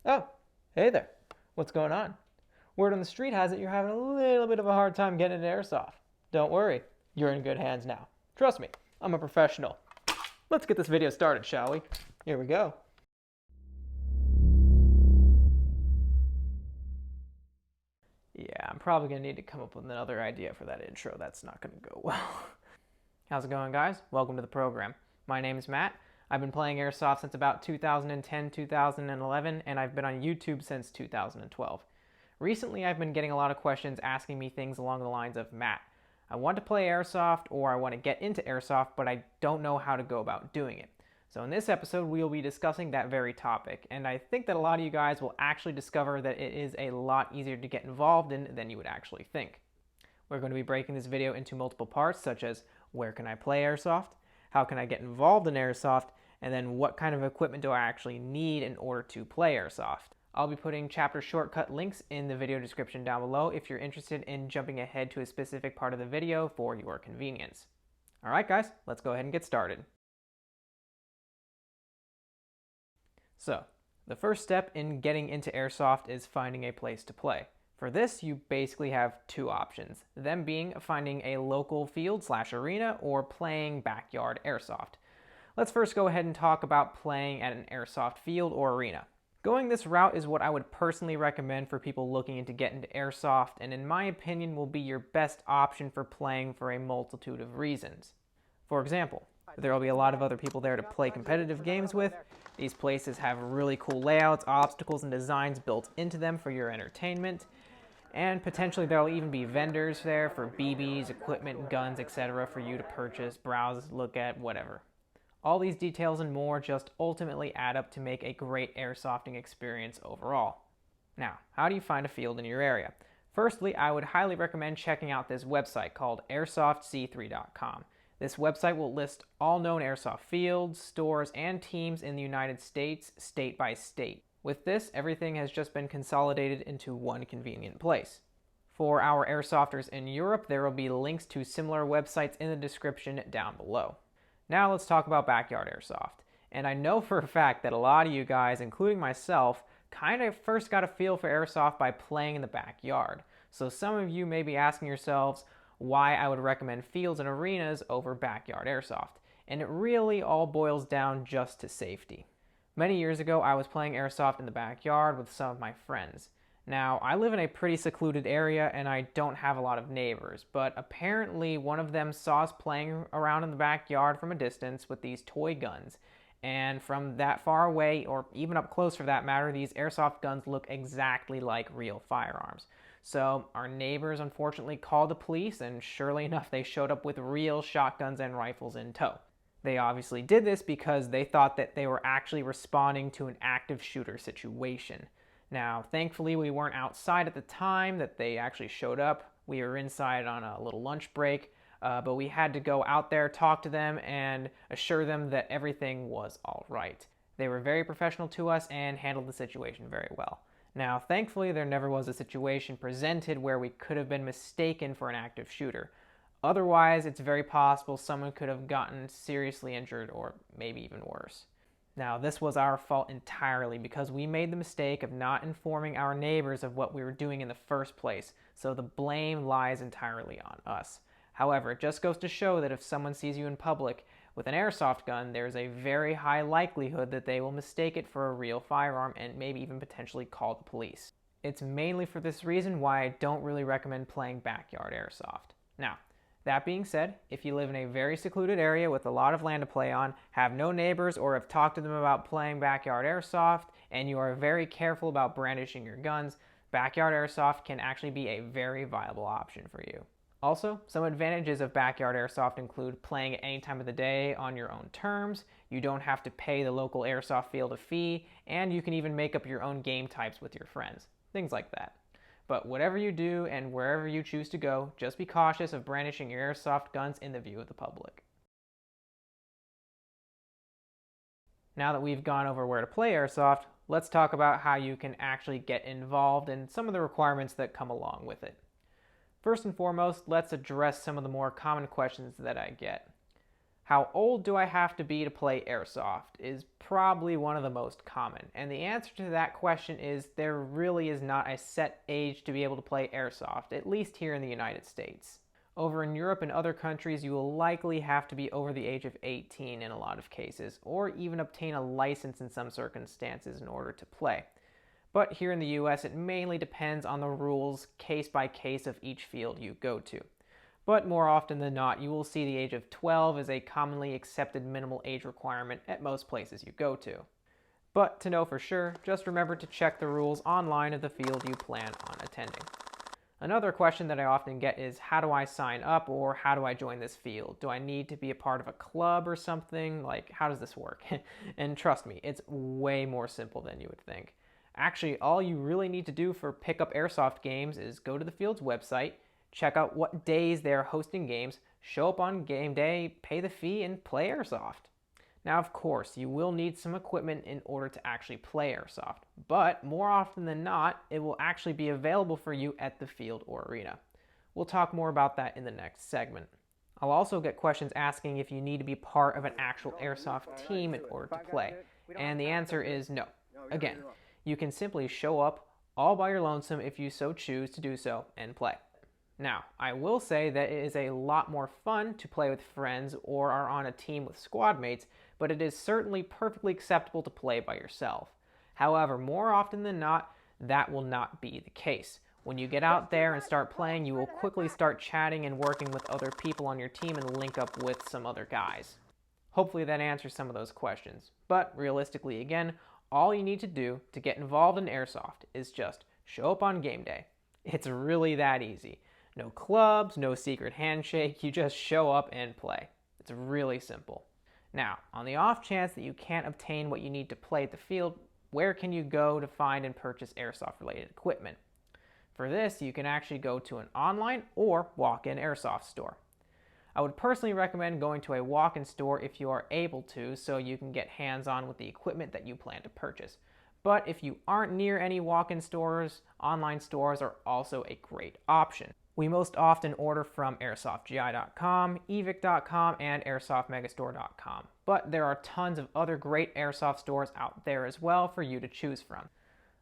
Oh, hey there. What's going on? Word on the street has it you're having a little bit of a hard time getting into Airsoft. Don't worry, you're in good hands now. Trust me, I'm a professional. Let's get this video started, shall we? Here we go. Yeah, I'm probably going to need to come up with another idea for that intro. That's not going to go well. How's it going, guys? Welcome to the program. My name is Matt. I've been playing Airsoft since about 2010, 2011, and I've been on YouTube since 2012. Recently, I've been getting a lot of questions asking me things along the lines of, Matt, I want to play Airsoft or I want to get into Airsoft, but I don't know how to go about doing it. So in this episode, we'll be discussing that very topic, and I think that a lot of you guys will actually discover that it is a lot easier to get involved in than you would actually think. We're going to be breaking this video into multiple parts, such as where can I play Airsoft, how can I get involved in Airsoft, and then what kind of equipment do I actually need in order to play Airsoft. I'll be putting chapter shortcut links in the video description down below if you're interested in jumping ahead to a specific part of the video for your convenience. Alright guys, let's go ahead and get started. So, the first step in getting into Airsoft is finding a place to play. For this, you basically have two options, them being finding a local field/arena or playing backyard Airsoft. Let's first go ahead and talk about playing at an Airsoft field or arena. Going this route is what I would personally recommend for people looking to get into Airsoft, and in my opinion will be your best option for playing for a multitude of reasons. For example, there will be a lot of other people there to play competitive games with. These places have really cool layouts, obstacles, and designs built into them for your entertainment. And potentially there will even be vendors there for BBs, equipment, guns, etc. for you to purchase, browse, look at, whatever. All these details and more just ultimately add up to make a great airsofting experience overall. Now, how do you find a field in your area? Firstly, I would highly recommend checking out this website called airsoftc3.com. This website will list all known airsoft fields, stores, and teams in the United States, state by state. With this, everything has just been consolidated into one convenient place. For our airsofters in Europe, there will be links to similar websites in the description down below. Now let's talk about backyard Airsoft. And I know for a fact that a lot of you guys, including myself, kind of first got a feel for Airsoft by playing in the backyard. So some of you may be asking yourselves why I would recommend fields and arenas over backyard Airsoft. And it really all boils down just to safety. Many years ago, I was playing Airsoft in the backyard with some of my friends. Now, I live in a pretty secluded area and I don't have a lot of neighbors, but apparently one of them saw us playing around in the backyard from a distance with these toy guns. And from that far away, or even up close for that matter, these airsoft guns look exactly like real firearms. So our neighbors unfortunately called the police, and surely enough they showed up with real shotguns and rifles in tow. They obviously did this because they thought that they were actually responding to an active shooter situation. Now, thankfully, we weren't outside at the time that they actually showed up. We were inside on a little lunch break, but we had to go out there, talk to them, and assure them that everything was all right. They were very professional to us and handled the situation very well. Now, thankfully, there never was a situation presented where we could have been mistaken for an active shooter. Otherwise, it's very possible someone could have gotten seriously injured or maybe even worse. Now, this was our fault entirely because we made the mistake of not informing our neighbors of what we were doing in the first place, so the blame lies entirely on us. However, it just goes to show that if someone sees you in public with an airsoft gun, there's a very high likelihood that they will mistake it for a real firearm and maybe even potentially call the police. It's mainly for this reason why I don't really recommend playing backyard airsoft. Now, that being said, if you live in a very secluded area with a lot of land to play on, have no neighbors, or have talked to them about playing backyard airsoft, and you are very careful about brandishing your guns, backyard airsoft can actually be a very viable option for you. Also, some advantages of backyard airsoft include playing at any time of the day on your own terms, you don't have to pay the local airsoft field a fee, and you can even make up your own game types with your friends. Things like that. But whatever you do and wherever you choose to go, just be cautious of brandishing your airsoft guns in the view of the public. Now that we've gone over where to play airsoft, let's talk about how you can actually get involved and some of the requirements that come along with it. First and foremost, let's address some of the more common questions that I get. How old do I have to be to play Airsoft is probably one of the most common, and the answer to that question is there really is not a set age to be able to play Airsoft, at least here in the United States. Over in Europe and other countries, you will likely have to be over the age of 18 in a lot of cases, or even obtain a license in some circumstances in order to play. But here in the US, it mainly depends on the rules case by case of each field you go to. But more often than not, you will see the age of 12 as a commonly accepted minimal age requirement at most places you go to. But to know for sure, just remember to check the rules online of the field you plan on attending. Another question that I often get is, how do I sign up, or how do I join this field? Do I need to be a part of a club or something? Like, how does this work? And trust me, it's way more simple than you would think. Actually, all you really need to do for pickup Airsoft games is go to the field's website, check out what days they're hosting games, show up on game day, pay the fee, and play Airsoft. Now, of course, you will need some equipment in order to actually play Airsoft, but more often than not, it will actually be available for you at the field or arena. We'll talk more about that in the next segment. I'll also get questions asking if you need to be part of an actual Airsoft team in order to play, and the answer is no. Again, you can simply show up all by your lonesome if you so choose to do so and play. Now, I will say that it is a lot more fun to play with friends or are on a team with squad mates, but it is certainly perfectly acceptable to play by yourself. However, more often than not, that will not be the case. When you get out there and start playing, you will quickly start chatting and working with other people on your team and link up with some other guys. Hopefully that answers some of those questions. But realistically, again, all you need to do to get involved in Airsoft is just show up on game day. It's really that easy. No clubs, no secret handshake, you just show up and play. It's really simple. Now, on the off chance that you can't obtain what you need to play at the field, where can you go to find and purchase Airsoft related equipment? For this, you can actually go to an online or walk-in Airsoft store. I would personally recommend going to a walk-in store if you are able to, so you can get hands-on with the equipment that you plan to purchase. But if you aren't near any walk-in stores, online stores are also a great option. We most often order from AirsoftGI.com, evic.com, and AirsoftMegastore.com. But there are tons of other great Airsoft stores out there as well for you to choose from.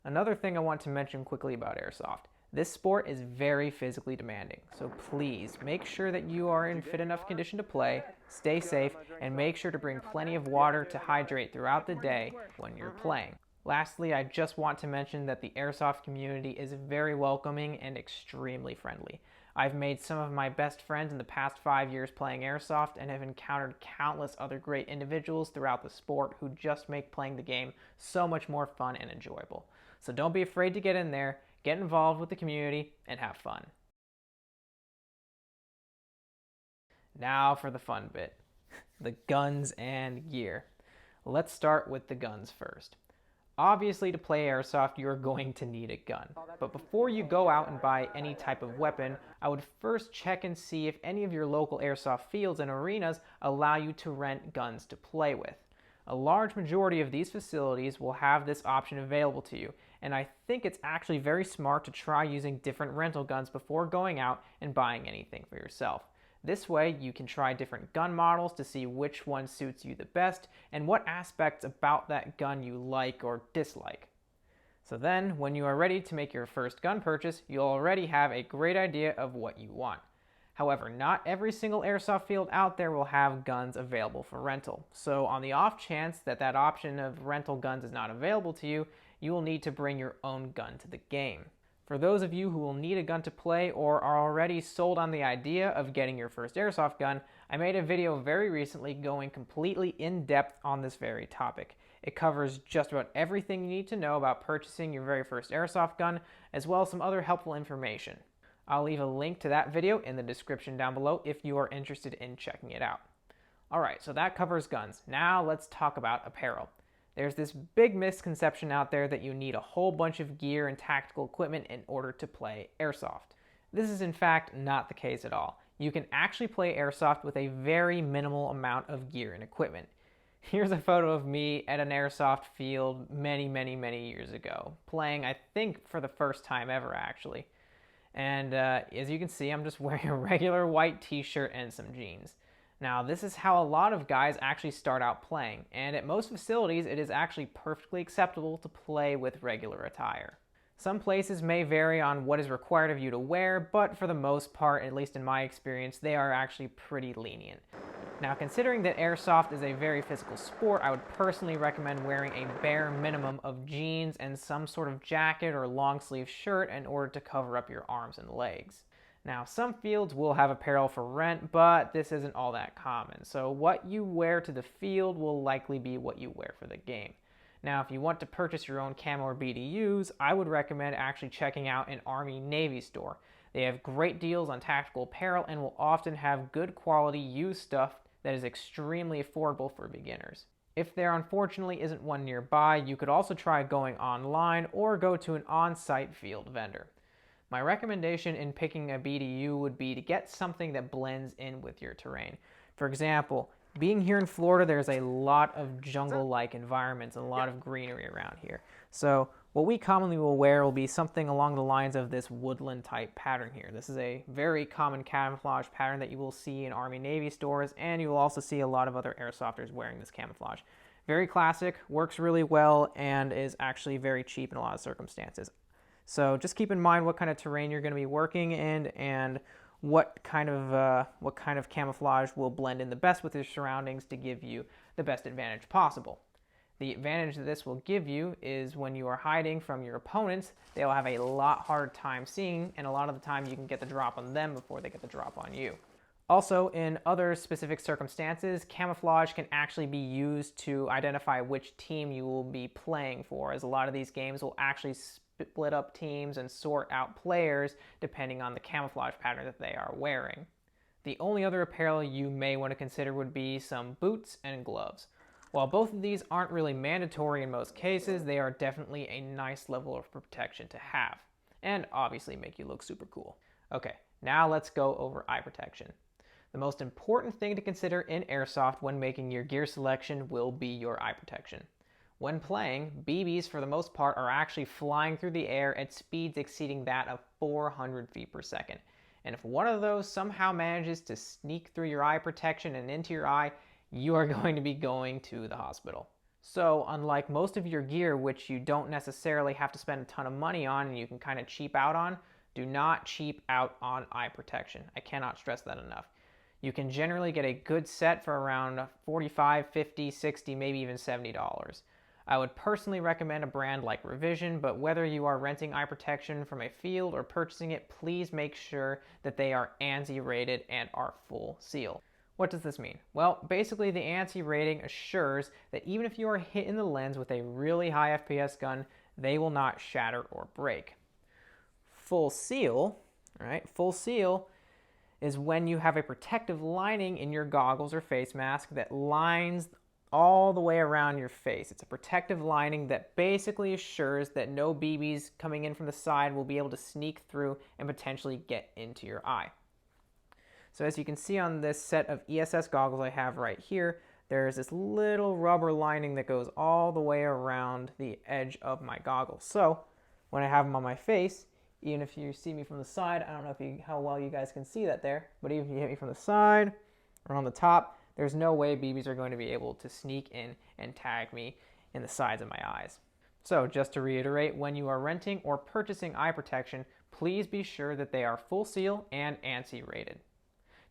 Another thing I want to mention quickly about Airsoft. This sport is very physically demanding, so please make sure that you are in fit enough condition to play, stay safe, and make sure to bring plenty of water to hydrate throughout the day when you're playing. Lastly, I just want to mention that the Airsoft community is very welcoming and extremely friendly. I've made some of my best friends in the past 5 years playing Airsoft and have encountered countless other great individuals throughout the sport who just make playing the game so much more fun and enjoyable. So don't be afraid to get in there, get involved with the community, and have fun. Now for the fun bit, the guns and gear. Let's start with the guns first. Obviously, to play Airsoft, you are going to need a gun. But before you go out and buy any type of weapon, I would first check and see if any of your local Airsoft fields and arenas allow you to rent guns to play with. A large majority of these facilities will have this option available to you, and I think it's actually very smart to try using different rental guns before going out and buying anything for yourself. This way, you can try different gun models to see which one suits you the best and what aspects about that gun you like or dislike. So then, when you are ready to make your first gun purchase, you'll already have a great idea of what you want. However, not every single Airsoft field out there will have guns available for rental. So on the off chance that that option of rental guns is not available to you, you will need to bring your own gun to the game. For those of you who will need a gun to play or are already sold on the idea of getting your first Airsoft gun, I made a video very recently going completely in depth on this very topic. It covers just about everything you need to know about purchasing your very first Airsoft gun, as well as some other helpful information. I'll leave a link to that video in the description down below if you are interested in checking it out. Alright, so that covers guns. Now let's talk about apparel. There's this big misconception out there that you need a whole bunch of gear and tactical equipment in order to play Airsoft. This is in fact not the case at all. You can actually play Airsoft with a very minimal amount of gear and equipment. Here's a photo of me at an Airsoft field many years ago, playing I think for the first time ever actually. And as you can see, I'm just wearing a regular white t-shirt and some jeans. Now, this is how a lot of guys actually start out playing, and at most facilities it is actually perfectly acceptable to play with regular attire. Some places may vary on what is required of you to wear, but for the most part, at least in my experience, they are actually pretty lenient. Now, considering that Airsoft is a very physical sport, I would personally recommend wearing a bare minimum of jeans and some sort of jacket or long sleeve shirt in order to cover up your arms and legs. Now, some fields will have apparel for rent, but this isn't all that common, so what you wear to the field will likely be what you wear for the game. Now, if you want to purchase your own camo or BDUs, I would recommend actually checking out an Army-Navy store. They have great deals on tactical apparel and will often have good quality used stuff that is extremely affordable for beginners. If there unfortunately isn't one nearby, you could also try going online or go to an on-site field vendor. My recommendation in picking a BDU would be to get something that blends in with your terrain. For example, being here in Florida, there's a lot of jungle-like environments and a lot of greenery around here. So what we commonly will wear will be something along the lines of this woodland type pattern here. This is a very common camouflage pattern that you will see in Army-Navy stores, and you will also see a lot of other airsofters wearing this camouflage. Very classic, works really well, and is actually very cheap in a lot of circumstances. So just keep in mind what kind of terrain you're going to be working in and what kind of camouflage will blend in the best with your surroundings to give you the best advantage possible. The advantage that this will give you is when you are hiding from your opponents, they'll have a lot harder time seeing, and a lot of the time you can get the drop on them before they get the drop on you. Also, in other specific circumstances, camouflage can actually be used to identify which team you will be playing for, as a lot of these games will actually split up teams and sort out players depending on the camouflage pattern that they are wearing. The only other apparel you may want to consider would be some boots and gloves. While both of these aren't really mandatory in most cases, they are definitely a nice level of protection to have, and obviously make you look super cool. Okay, now let's go over eye protection. The most important thing to consider in Airsoft when making your gear selection will be your eye protection. When playing, BBs for the most part are actually flying through the air at speeds exceeding that of 400 feet per second. And if one of those somehow manages to sneak through your eye protection and into your eye, you are going to be going to the hospital. So unlike most of your gear, which you don't necessarily have to spend a ton of money on and you can kind of cheap out on, do not cheap out on eye protection. I cannot stress that enough. You can generally get a good set for around $45, $50, $60, maybe even $70. I would personally recommend a brand like Revision, but whether you are renting eye protection from a field or purchasing it, please make sure that they are ANSI rated and are full seal. What does this mean? Well, basically the ANSI rating assures that even if you are hit in the lens with a really high FPS gun, they will not shatter or break. Full seal, right? Full seal is when you have a protective lining in your goggles or face mask that lines all the way around your face. It's a protective lining that basically assures that no BBs coming in from the side will be able to sneak through and potentially get into your eye. So as you can see on this set of ESS goggles I have right here, there's this little rubber lining that goes all the way around the edge of my goggles. So when I have them on my face, even if you see me from the side, I don't know how well you guys can see that there, but even if you hit me from the side or on the top, there's no way BBs are going to be able to sneak in and tag me in the sides of my eyes. So just to reiterate, when you are renting or purchasing eye protection, please be sure that they are full seal and ANSI rated.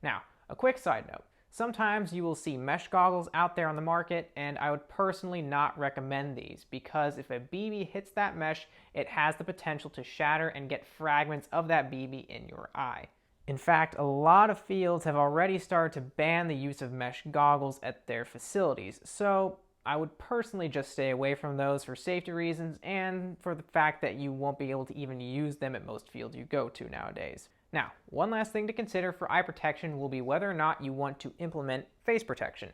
Now, a quick side note. Sometimes you will see mesh goggles out there on the market, and I would personally not recommend these because if a BB hits that mesh, it has the potential to shatter and get fragments of that BB in your eye. In fact, a lot of fields have already started to ban the use of mesh goggles at their facilities, so I would personally just stay away from those for safety reasons and for the fact that you won't be able to even use them at most fields you go to nowadays. Now, one last thing to consider for eye protection will be whether or not you want to implement face protection.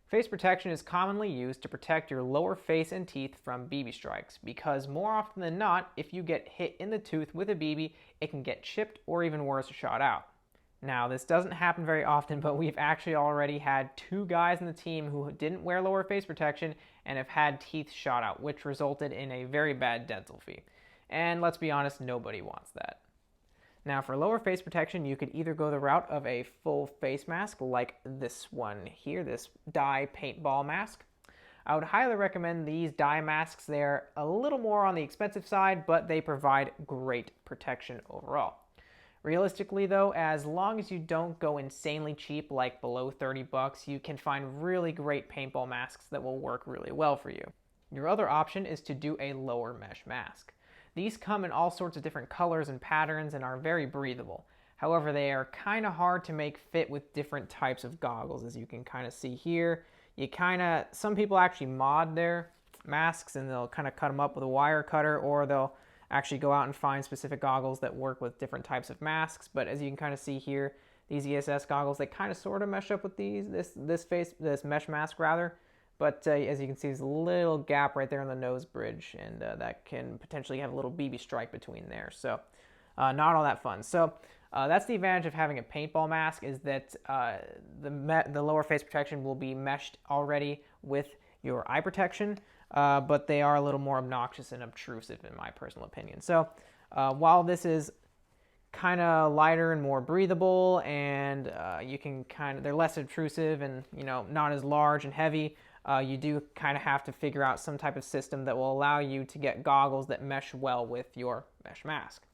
Face protection is commonly used to protect your lower face and teeth from BB strikes because more often than not, if you get hit in the tooth with a BB, it can get chipped or even worse, shot out. Now, this doesn't happen very often, but we've actually already had 2 guys in the team who didn't wear lower face protection and have had teeth shot out, which resulted in a very bad dental fee. And let's be honest, nobody wants that. Now for lower face protection, you could either go the route of a full face mask like this one here, this dye paintball mask. I would highly recommend these dye masks. They're a little more on the expensive side, but they provide great protection overall. Realistically though, as long as you don't go insanely cheap, like below 30 bucks, you can find really great paintball masks that will work really well for you. Your other option is to do a lower mesh mask. These come in all sorts of different colors and patterns and are very breathable. However, they are kind of hard to make fit with different types of goggles, as you can kind of see here. Some people actually mod their masks and they'll kind of cut them up with a wire cutter, or they'll actually go out and find specific goggles that work with different types of masks. But as you can kind of see here, these ESS goggles, they kind of sort of mesh up with this mesh mask rather. But as you can see, there's a little gap right there on the nose bridge, and that can potentially have a little BB strike between there. So not all that fun. So that's the advantage of having a paintball mask, is that the lower face protection will be meshed already with your eye protection, but they are a little more obnoxious and obtrusive in my personal opinion. So while this is kind of lighter and more breathable, and they're less obtrusive and not as large and heavy, you do kind of have to figure out some type of system that will allow you to get goggles that mesh well with your mesh mask.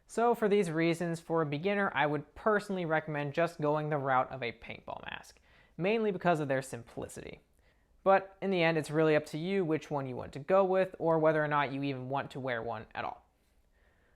So for these reasons, for a beginner, I would personally recommend just going the route of a paintball mask, mainly because of their simplicity. But in the end, it's really up to you which one you want to go with, or whether or not you even want to wear one at all.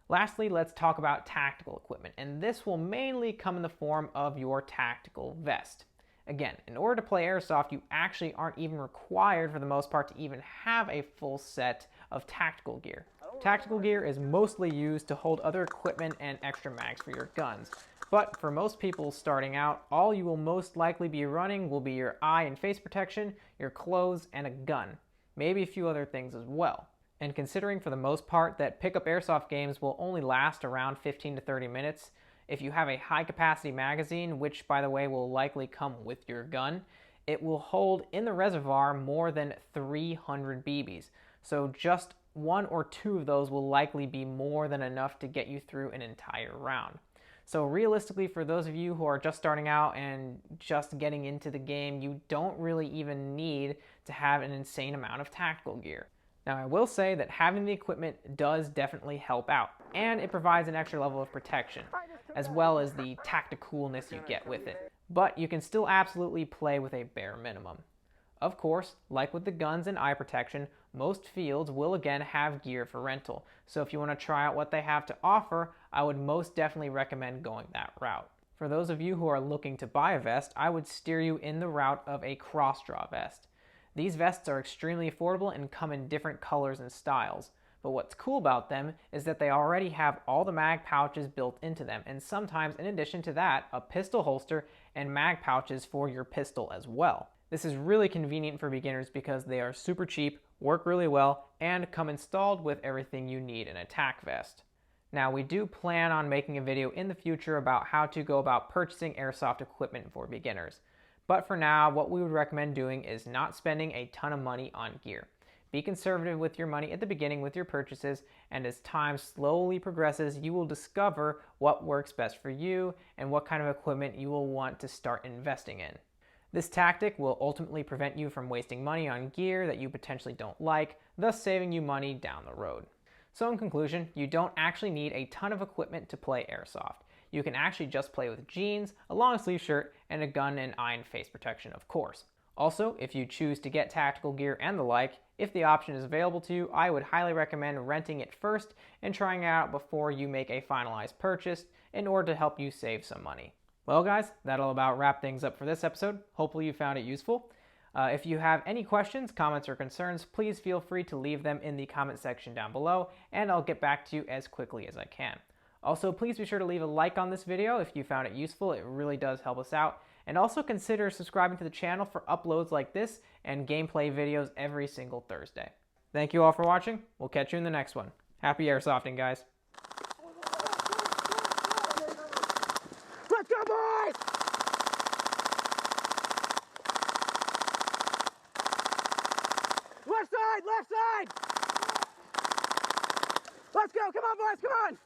Lastly, let's talk about tactical equipment, and this will mainly come in the form of your tactical vest. Again, in order to play Airsoft, you actually aren't even required for the most part to even have a full set of tactical gear. Tactical gear is mostly used to hold other equipment and extra mags for your guns. But for most people starting out, all you will most likely be running will be your eye and face protection, your clothes, and a gun. Maybe a few other things as well. And considering for the most part that pickup Airsoft games will only last around 15 to 30 minutes, if you have a high capacity magazine, which by the way will likely come with your gun, it will hold in the reservoir more than 300 BBs. So just one or two of those will likely be more than enough to get you through an entire round. So realistically, for those of you who are just starting out and just getting into the game, you don't really even need to have an insane amount of tactical gear. Now, I will say that having the equipment does definitely help out, and it provides an extra level of protection, as well as the tacticalness you get with it. But you can still absolutely play with a bare minimum. Of course, like with the guns and eye protection, most fields will again have gear for rental. So if you want to try out what they have to offer, I would most definitely recommend going that route. For those of you who are looking to buy a vest, I would steer you in the route of a cross-draw vest. These vests are extremely affordable and come in different colors and styles. But what's cool about them is that they already have all the mag pouches built into them, and sometimes in addition to that, a pistol holster and mag pouches for your pistol as well. This is really convenient for beginners because they are super cheap, work really well, and come installed with everything you need in a tac vest. Now, we do plan on making a video in the future about how to go about purchasing Airsoft equipment for beginners. But for now, what we would recommend doing is not spending a ton of money on gear. Be conservative with your money at the beginning with your purchases, and as time slowly progresses, you will discover what works best for you and what kind of equipment you will want to start investing in. This tactic will ultimately prevent you from wasting money on gear that you potentially don't like, thus saving you money down the road. So in conclusion, you don't actually need a ton of equipment to play Airsoft. You can actually just play with jeans, a long sleeve shirt, and a gun and eye and face protection, of course. Also, if you choose to get tactical gear and the like, if the option is available to you, I would highly recommend renting it first and trying it out before you make a finalized purchase in order to help you save some money. Well guys, that'll about wrap things up for this episode. Hopefully you found it useful. If you have any questions, comments, or concerns, please feel free to leave them in the comment section down below, and I'll get back to you as quickly as I can. Also, please be sure to leave a like on this video if you found it useful. It really does help us out. And also consider subscribing to the channel for uploads like this and gameplay videos every single Thursday. Thank you all for watching. We'll catch you in the next one. Happy airsofting, guys. Let's go, boys! Left side, left side! Let's go, come on, boys, come on!